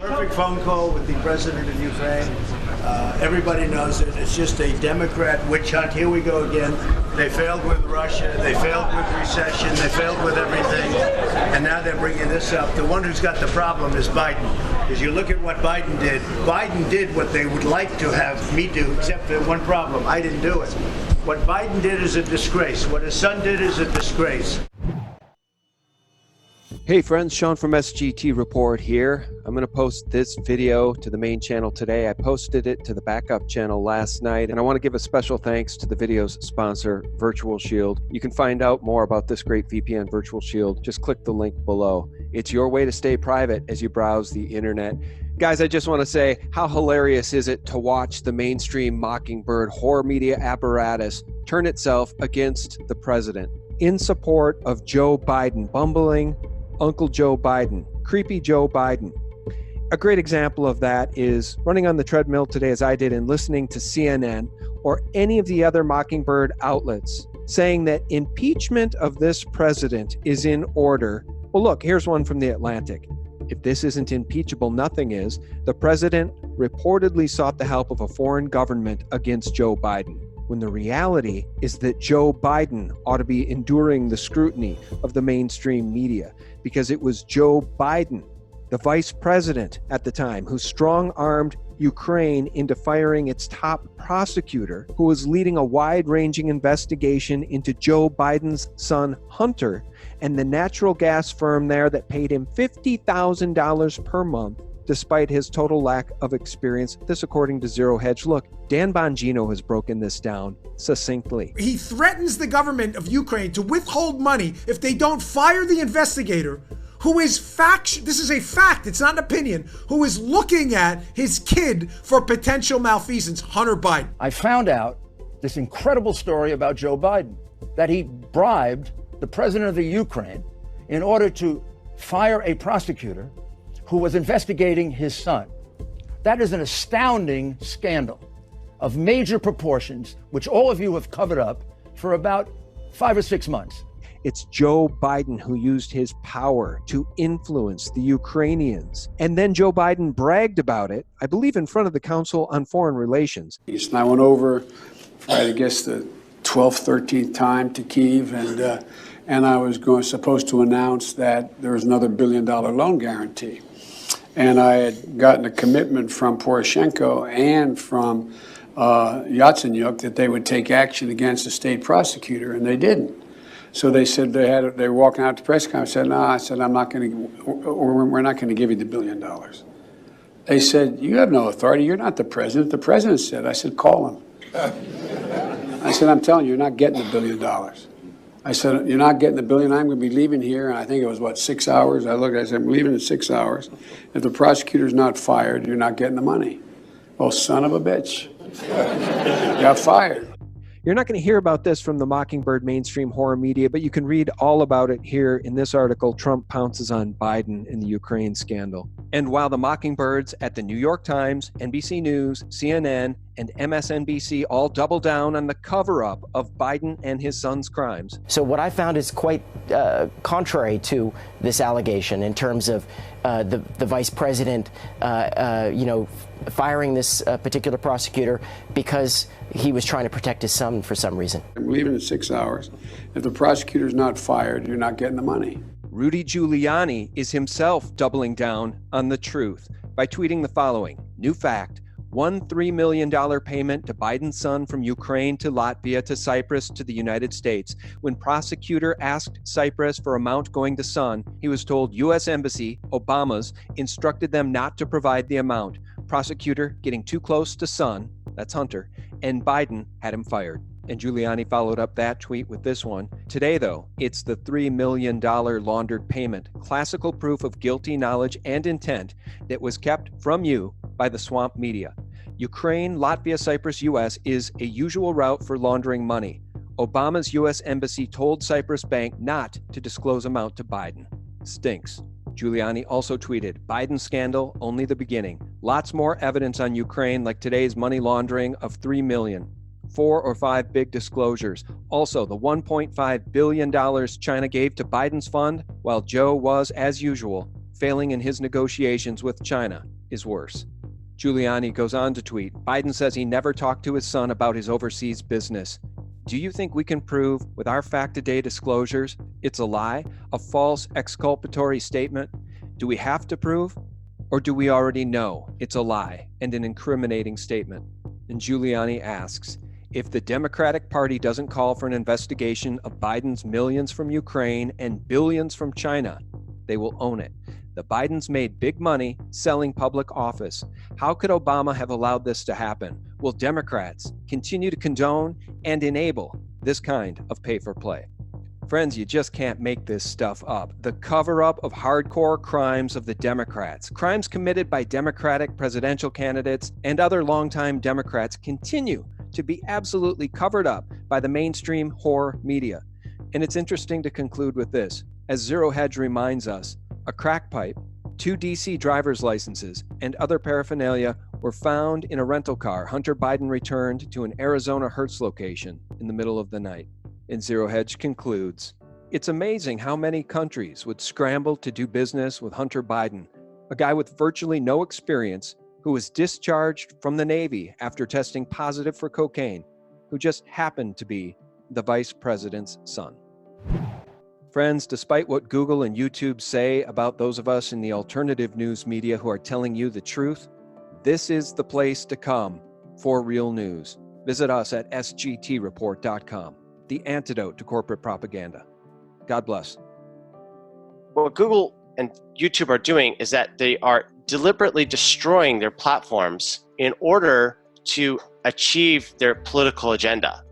Perfect phone call with the president of Ukraine. Everybody knows it. It's just a Democrat witch hunt. Here we go again. They failed with Russia. They failed with recession. They failed with everything. And now they're bringing this up. The one who's got the problem is Biden. Because you look at what Biden did. Biden did what they would like to have me do, except for one problem. I didn't do it. What Biden did is a disgrace. What his son did is a disgrace. Hey friends, Sean from SGT Report here. I'm going to post this video to the main channel today. I posted it to the backup channel last night, and I want to give a special thanks to the video's sponsor, Virtual Shield. You can find out more about this great VPN, Virtual Shield. Just click the link below. It's your way to stay private as you browse the internet. Guys, I just want to say, how hilarious is it to watch the mainstream mockingbird horror media apparatus turn itself against the president in support of Joe Biden, bumbling Uncle Joe Biden, creepy Joe Biden. A great example of that is running on the treadmill today, as I did, and listening to CNN or any of the other mockingbird outlets saying that impeachment of this president is in order. Well, look, here's one from the Atlantic. If this isn't impeachable, nothing is. The president reportedly sought the help of a foreign government against Joe Biden, when the reality is that Joe Biden ought to be enduring the scrutiny of the mainstream media, because it was Joe Biden, the vice president at the time, who strong-armed Ukraine into firing its top prosecutor, who was leading a wide-ranging investigation into Joe Biden's son, Hunter, and the natural gas firm there that paid him $50,000 per month, despite his total lack of experience. This according to Zero Hedge. Look, Dan Bongino has broken this down succinctly. He threatens the government of Ukraine to withhold money if they don't fire the investigator who is this is a fact, it's not an opinion, who is looking at his kid for potential malfeasance, Hunter Biden. I found out this incredible story about Joe Biden, that he bribed the president of the Ukraine in order to fire a prosecutor who was investigating his son. That is an astounding scandal of major proportions, which all of you have covered up for about 5 or 6 months. It's Joe Biden who used his power to influence the Ukrainians. And then Joe Biden bragged about it, I believe in front of the Council on Foreign Relations. And I went over for, I guess, the 12th, 13th time to Kyiv, and I was supposed to announce that there was another $1 billion loan guarantee. And I had gotten a commitment from Poroshenko and from Yatsenyuk that they would take action against the state prosecutor, and they didn't. So they said they were walking out to press conference. I said, no, I said, I'm not going to, or we're not going to give you the $1 billion. They said, you have no authority. You're not the president. The president said. I said, call him. I said, I'm telling you, you're not getting the $1 billion. I said, you're not getting the $1 billion. I'm going to be leaving here. And I think it was, 6 hours? I looked, I said, I'm leaving in 6 hours. If the prosecutor's not fired, you're not getting the money. Oh, son of a bitch. Got fired. You're not going to hear about this from the Mockingbird mainstream horror media, but you can read all about it here in this article, Trump Pounces on Biden in the Ukraine Scandal. And while the Mockingbirds at the New York Times, NBC News, CNN, and MSNBC all double down on the cover-up of Biden and his son's crimes. So what I found is quite contrary to this allegation in terms of the vice president, firing this particular prosecutor because he was trying to protect his son for some reason. I'm leaving in 6 hours. If the prosecutor's not fired, you're not getting the money. Rudy Giuliani is himself doubling down on the truth by tweeting the following. New fact. One $3 million payment to Biden's son from Ukraine to Latvia to Cyprus to the United States. When prosecutor asked Cyprus for amount going to son, he was told U.S. Embassy, Obama's, instructed them not to provide the amount. Prosecutor getting too close to son, that's Hunter, and Biden had him fired. And Giuliani followed up that tweet with this one. Today, though, it's the $3 million laundered payment, classical proof of guilty knowledge and intent that was kept from you by the swamp media. Ukraine, Latvia, Cyprus, U.S. is a usual route for laundering money. Obama's U.S. Embassy told Cyprus Bank not to disclose amount to Biden. Stinks. Giuliani also tweeted, Biden scandal, only the beginning. Lots more evidence on Ukraine, like today's money laundering of $3 million. 4 or 5 big disclosures. Also, the $1.5 billion China gave to Biden's fund, while Joe was, as usual, failing in his negotiations with China is worse. Giuliani goes on to tweet, Biden says he never talked to his son about his overseas business. Do you think we can prove with our fact-a-day disclosures it's a lie, a false exculpatory statement? Do we have to prove? Or do we already know it's a lie and an incriminating statement? And Giuliani asks, if the Democratic Party doesn't call for an investigation of Biden's millions from Ukraine and billions from China, they will own it. The Bidens made big money selling public office. How could Obama have allowed this to happen? Will Democrats continue to condone and enable this kind of pay-for-play? Friends, you just can't make this stuff up. The cover-up of hardcore crimes of the Democrats, crimes committed by Democratic presidential candidates and other longtime Democrats, continue to be absolutely covered up by the mainstream whore media. And it's interesting to conclude with this. As Zero Hedge reminds us, a crack pipe, 2 DC driver's licenses, and other paraphernalia were found in a rental car Hunter Biden returned to an Arizona Hertz location in the middle of the night. And Zero Hedge concludes, it's amazing how many countries would scramble to do business with Hunter Biden, a guy with virtually no experience who was discharged from the Navy after testing positive for cocaine, who just happened to be the vice president's son. Friends, despite what Google and YouTube say about those of us in the alternative news media who are telling you the truth, this is the place to come for real news. Visit us at sgtreport.com, the antidote to corporate propaganda. God bless. What Google and YouTube are doing is that they are deliberately destroying their platforms in order to achieve their political agenda.